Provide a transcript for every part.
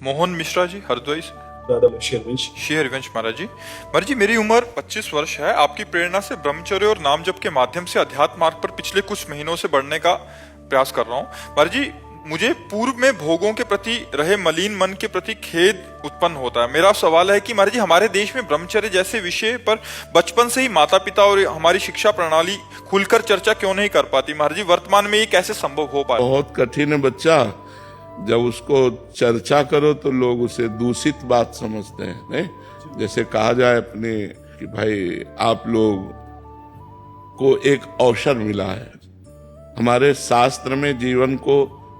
मोहन मिश्रा जी, हरदोई से। श्री हरिवंश महाराज जी मेरी उम्र 25 वर्ष है। आपकी प्रेरणा से ब्रह्मचर्य और नाम जप के माध्यम से अध्यात्म मार्ग पर पिछले कुछ महीनों से बढ़ने का प्रयास कर रहा हूँ। महाराज जी, मुझे पूर्व में भोगों के प्रति रहे मलिन मन के प्रति खेद उत्पन्न होता है। मेरा सवाल है कि महाराज जी, हमारे देश में ब्रह्मचर्य जैसे विषय पर बचपन से ही माता पिता और हमारी शिक्षा प्रणाली खुलकर चर्चा क्यों नहीं कर पाती? महाराज जी, वर्तमान में ये कैसे संभव हो पाए? बहुत कठिन है बच्चा। जब उसको चर्चा करो तो लोग उसे दूषित बात समझते हैं, नहीं? जैसे कहा जाए अपने कि भाई आप लोग को एक अवसर मिला है। हमारे शास्त्र में जीवन को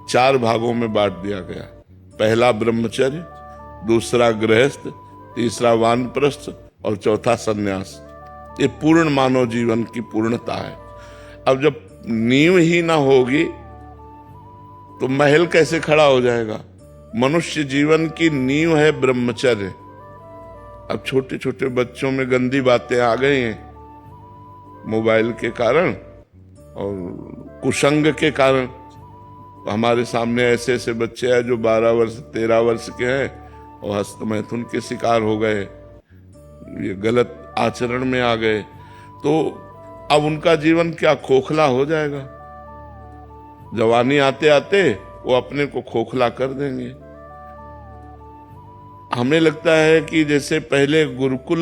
4 भागों में बांट दिया गया। पहला ब्रह्मचर्य, दूसरा गृहस्थ, तीसरा वानप्रस्थ और चौथा सन्यास। ये पूर्ण मानव जीवन की पूर्णता है। अब जब नींव ही ना होगी तो महल कैसे खड़ा हो जाएगा? मनुष्य जीवन की नींव है ब्रह्मचर्य। अब छोटे छोटे बच्चों में गंदी बातें आ गई हैं मोबाइल के कारण और कुसंग के कारण। हमारे सामने ऐसे ऐसे बच्चे हैं जो 12 वर्ष 13 वर्ष के हैं और हस्तमैथुन के शिकार हो गए, ये गलत आचरण में आ गए। तो अब उनका जीवन क्या खोखला हो जाएगा? जवानी आते आते वो अपने को खोखला कर देंगे। हमें लगता है कि जैसे पहले गुरुकुल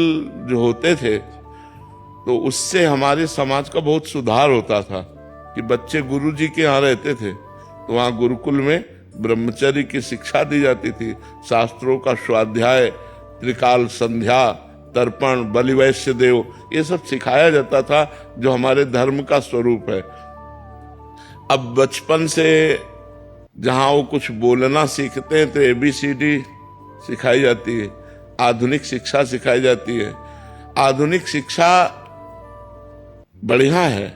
जो होते थे तो उससे हमारे समाज का बहुत सुधार होता था कि बच्चे गुरुजी के यहाँ रहते थे तो वहाँ गुरुकुल में ब्रह्मचर्य की शिक्षा दी जाती थी। शास्त्रों का स्वाध्याय, त्रिकाल संध्या, तर्पण, बलिवैश्य देव, ये सब सिखाया जाता था जो हमारे धर्म का स्वरूप है। अब बचपन से जहाँ वो कुछ बोलना सीखते हैं तो ABCD सिखाई जाती है, आधुनिक शिक्षा सिखाई जाती है। आधुनिक शिक्षा बढ़िया है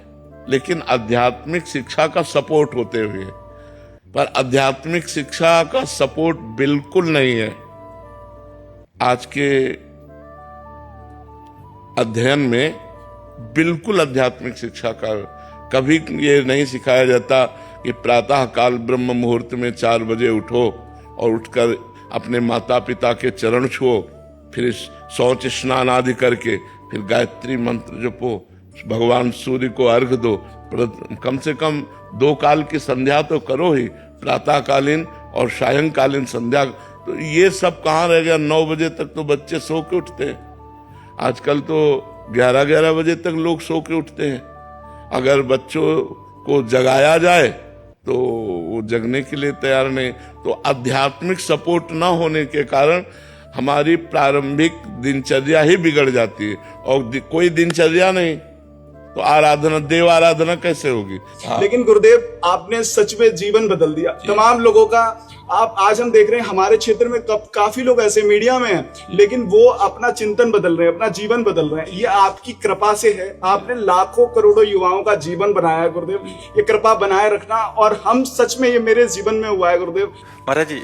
लेकिन आध्यात्मिक शिक्षा का सपोर्ट होते हुए, पर आध्यात्मिक शिक्षा का सपोर्ट बिल्कुल नहीं है। आज के अध्ययन में बिल्कुल आध्यात्मिक शिक्षा का कभी ये नहीं सिखाया जाता कि प्रातः काल ब्रह्म मुहूर्त में 4 बजे उठो और उठकर अपने माता पिता के चरण छुओ, फिर शौच स्नान आदि करके फिर गायत्री मंत्र जपो, भगवान सूर्य को अर्घ दो, कम से कम 2 काल की संध्या तो करो ही, प्रातःकालीन और सायंकालीन संध्या। तो ये सब कहाँ रह गया? 9 बजे तक तो बच्चे सो के उठते हैं। आजकल तो 11-11 बजे तक लोग सो के उठते हैं। अगर बच्चों को जगाया जाए तो वो जगने के लिए तैयार नहीं। तो आध्यात्मिक सपोर्ट ना होने के कारण हमारी प्रारंभिक दिनचर्या ही बिगड़ जाती है और कोई दिनचर्या नहीं तो आराधना, देव आराधना कैसे होगी? लेकिन गुरुदेव, आपने सच में जीवन बदल दिया तमाम लोगों का। आप आज हम देख रहे हैं हमारे क्षेत्र में काफी लोग ऐसे मीडिया में हैं लेकिन वो अपना चिंतन बदल रहे हैं, अपना जीवन बदल रहे हैं। ये आपकी कृपा से है। आपने लाखों करोड़ों युवाओं का जीवन बनाया है गुरुदेव। ये कृपा बनाए रखना। और हम सच में, ये मेरे जीवन में हुआ है गुरुदेव। महाराज जी,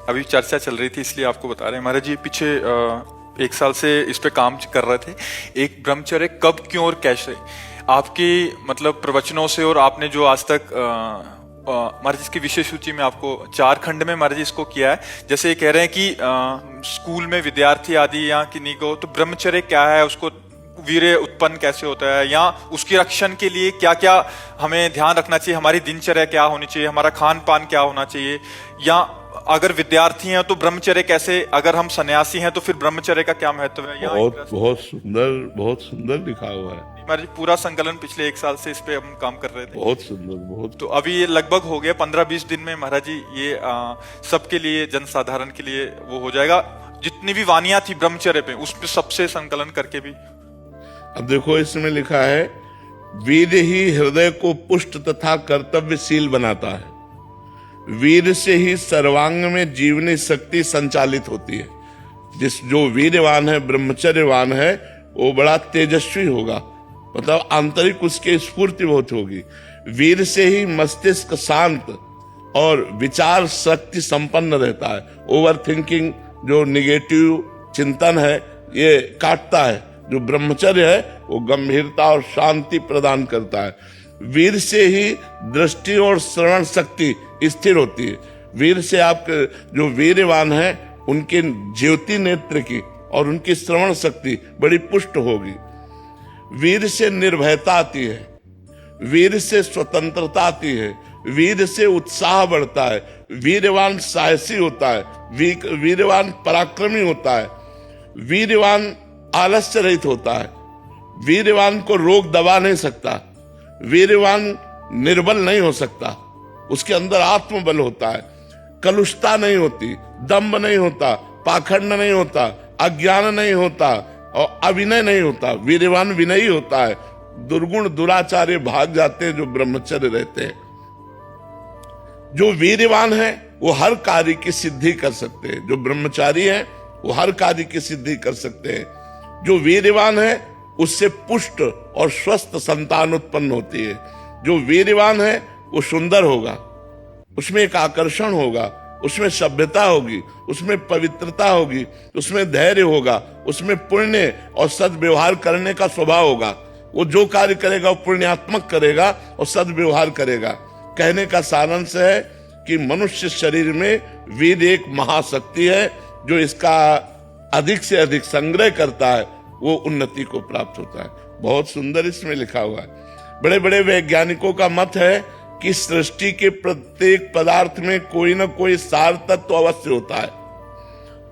अभी चर्चा चल रही थी इसलिए आपको बता रहे हैं। महाराज जी, पीछे 1 साल से इस पे काम कर रहे थे। एक ब्रह्मचर्य कब, क्यों और कैसे, आपकी मतलब प्रवचनों से और आपने जो आज तक महाराज जी इसकी विशेष सूची में आपको 4 खंड में महाराज जी इसको किया है। जैसे ये कह रहे हैं कि स्कूल में विद्यार्थी आदि यहाँ की नहीं को, तो ब्रह्मचर्य क्या है, उसको वीर्य उत्पन्न कैसे होता है, या उसकी रक्षण के लिए क्या क्या हमें ध्यान रखना चाहिए, हमारी दिनचर्या क्या होनी चाहिए, हमारा खान पान क्या होना चाहिए, या अगर विद्यार्थी हैं तो ब्रह्मचर्य कैसे, अगर हम सन्यासी हैं तो फिर ब्रह्मचर्य का क्या महत्व है? बहुत सुंदर लिखा हुआ है। हमारे पूरा संकलन पिछले 1 साल से इस पे हम काम कर रहे थे। बहुत सुंदर, बहुत। तो अभी ये लगभग हो गया 15-20 दिन में महाराज जी, ये सबके लिए, जनसाधारण के लिए वो हो जाएगा। जितनी भी वानियां थी ब्रह्मचर्य पे, उस पे सबसे संकलन करके भी। अब देखो, इसमें लिखा है, वीर ही हृदय को पुष्ट तथा कर्तव्यशील बनाता है। वीर से ही सर्वांग में जीवनी शक्ति संचालित होती है। जो वीरवान है, ब्रह्मचर्यवान है, वो बड़ा तेजस्वी होगा, मतलब आंतरिक उसके स्फूर्ति बहुत होगी। वीर से ही मस्तिष्क शांत और विचार शक्ति संपन्न रहता है। ओवर थिंकिंग, जो निगेटिव चिंतन है, ये काटता है। जो ब्रह्मचर्य है वो गंभीरता और शांति प्रदान करता है। वीर से ही दृष्टि और श्रवण शक्ति स्थिर होती है। वीर से आप जो वीरवान है उनके ज्योति नेत्र की और उनकी श्रवण शक्ति बड़ी पुष्ट होगी। वीर से निर्भयता आती है, वीर से स्वतंत्रता आती है, वीर से उत्साह बढ़ता है, वीरवान साहसी होता है, वीरवान पराक्रमी होता है, वीरवान आलस्य रहित होता है, वीरवान को रोग दबा नहीं सकता, वीरवान निर्बल नहीं हो सकता, उसके अंदर आत्मबल होता है, कलुषता नहीं होती, दंभ नहीं होता, पाखंड नहीं होता, अज्ञान नहीं होता और अविनय नहीं होता। वीरवान विनयी होता है। दुर्गुण दुराचार्य भाग जाते हैं जो ब्रह्मचर्य रहते हैं। जो वीरवान है वो हर कार्य की सिद्धि कर सकते हैं, जो ब्रह्मचारी है वो हर कार्य की सिद्धि कर सकते हैं। जो वीरवान है उससे पुष्ट और स्वस्थ संतान उत्पन्न होती है। जो वीरवान है वो सुंदर होगा, उसमें एक आकर्षण होगा, उसमें सभ्यता होगी, उसमें पवित्रता होगी, उसमें धैर्य होगा, उसमें पुण्य और सद्व्यवहार करने का स्वभाव होगा। वो जो कार्य करेगा वो पुण्यात्मक करेगा और सद्व्यवहार करेगा। कहने का सारांश है कि मनुष्य शरीर में वीर एक महाशक्ति है, जो इसका अधिक से अधिक संग्रह करता है वो उन्नति को प्राप्त होता है। बहुत सुंदर इसमें लिखा हुआ है। बड़े बड़े वैज्ञानिकों का मत है कि सृष्टि के प्रत्येक पदार्थ में कोई ना कोई सार तत्व अवश्य होता है।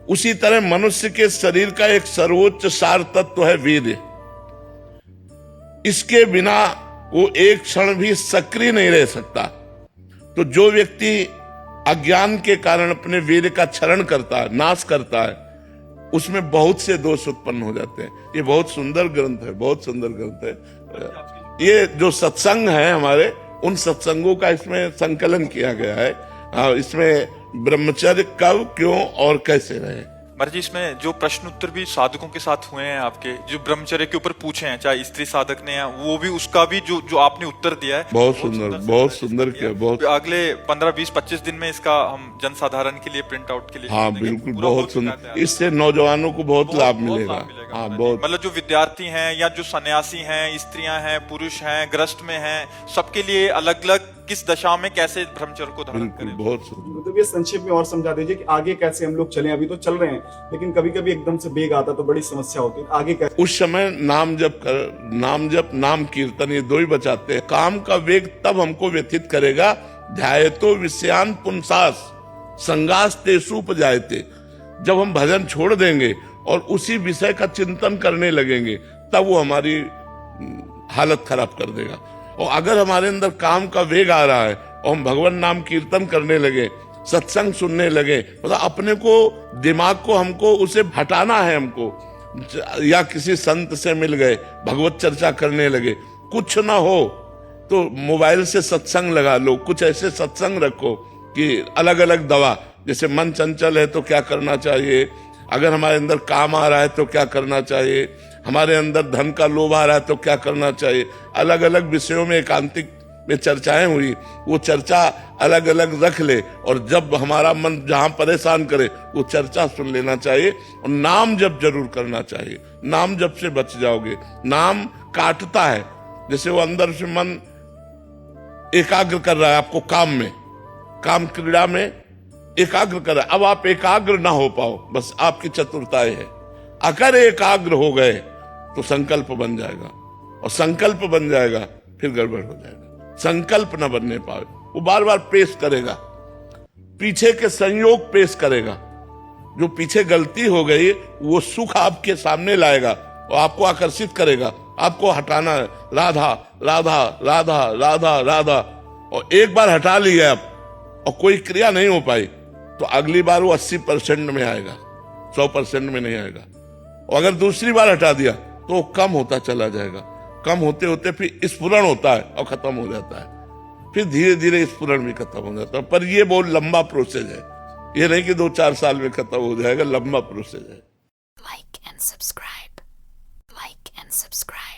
उसी तरह मनुष्य के शरीर का एक सर्वोच्च सार तत्व है वीर्य। इसके बिना वो एक क्षण भी सक्रिय नहीं रह सकता। तो जो व्यक्ति अज्ञान के कारण अपने वीर्य का क्षरण करता है, नाश करता है, उसमें बहुत से दोष उत्पन्न हो जाते हैं। ये बहुत सुंदर ग्रंथ है, बहुत सुंदर ग्रंथ है। ये जो सत्संग है हमारे, उन सत्संगों का इसमें संकलन किया गया है। इसमें ब्रह्मचर्य कब, क्यों और कैसे रहे। महाराज जी, इसमें जो प्रश्न उत्तर भी साधकों के साथ हुए हैं आपके, जो ब्रह्मचर्य के ऊपर पूछे हैं, चाहे स्त्री साधक ने, वो भी उसका भी जो आपने उत्तर दिया है, बहुत सुंदर किया। बहुत अगले 15, 20, 25 दिन में इसका हम जनसाधारण के लिए प्रिंट आउट के लिए, हाँ बिल्कुल, बहुत सुंदर। इससे नौजवानों को बहुत लाभ मिलेगा। हाँ, बहुत। मतलब जो विद्यार्थी हैं या जो सन्यासी हैं, स्त्रियां हैं, पुरुष हैं, ग्रस्त में हैं, सबके लिए अलग अलग किस दशा में कैसे ब्रह्मचर्य को धारण करें। बहुत सुंदर। मतलब ये संक्षेप में और समझा दीजिए कि आगे कैसे हम लोग चलें। अभी तो चल रहे हैं, लेकिन कभी कभी एकदम से वेग आता तो बड़ी समस्या होती है। आगे कैसे? उस समय नाम जप, नाम कीर्तन, ये दो ही बचाते हैं। काम का वेग तब हमको व्यथित करेगा, ध्यायतो विषयान पुंसास संगास तेषुपजायते। जब हम भजन छोड़ देंगे और उसी विषय का चिंतन करने लगेंगे, तब वो हमारी हालत खराब कर देगा। और अगर हमारे अंदर काम का वेग आ रहा है और हम भगवान नाम कीर्तन करने लगे, सत्संग सुनने लगे, मतलब अपने को, दिमाग को हमको उसे हटाना है हमको, या किसी संत से मिल गए, भगवत चर्चा करने लगे, कुछ ना हो तो मोबाइल से सत्संग लगा लो। कुछ ऐसे सत्संग रखो कि अलग अलग दवा, जैसे मन चंचल है तो क्या करना चाहिए, अगर हमारे अंदर काम आ रहा है तो क्या करना चाहिए, हमारे अंदर धन का लोभ आ रहा है तो क्या करना चाहिए। अलग अलग विषयों में एकांतिक में चर्चाएं हुई, वो चर्चा अलग अलग रख ले, और जब हमारा मन जहां परेशान करे वो चर्चा सुन लेना चाहिए। और नाम जप जरूर करना चाहिए। नाम जप से बच जाओगे। नाम काटता है, जैसे वो अंदर से मन एकाग्र कर रहा है आपको काम में, काम क्रीड़ा में एकाग्र कर रहा है। अब आप एकाग्र ना हो पाओ, बस आपकी चतुरताई है। अगर एकाग्र हो गए तो संकल्प बन जाएगा, और संकल्प बन जाएगा फिर गड़बड़ हो जाएगा। संकल्प न बनने पाए, वो बार बार पेश करेगा, पीछे के संयोग पेश करेगा। जो पीछे गलती हो गई वो सुख आपके सामने लाएगा और आपको आकर्षित करेगा। आपको हटाना है, राधा राधा राधा राधा राधा, और एक बार हटा लिया आप और कोई क्रिया नहीं हो पाई, तो अगली बार वो 80% में आएगा, 100% में नहीं आएगा। और अगर दूसरी बार हटा दिया तो वो कम होता चला जाएगा। कम होते होते फिर स्फुरण होता है और खत्म हो जाता है। फिर धीरे धीरे स्फुरण भी खत्म हो जाता है। पर ये बहुत लंबा प्रोसेस है, ये नहीं कि 2-4 साल में खत्म हो जाएगा, लंबा प्रोसेस है। Like and subscribe.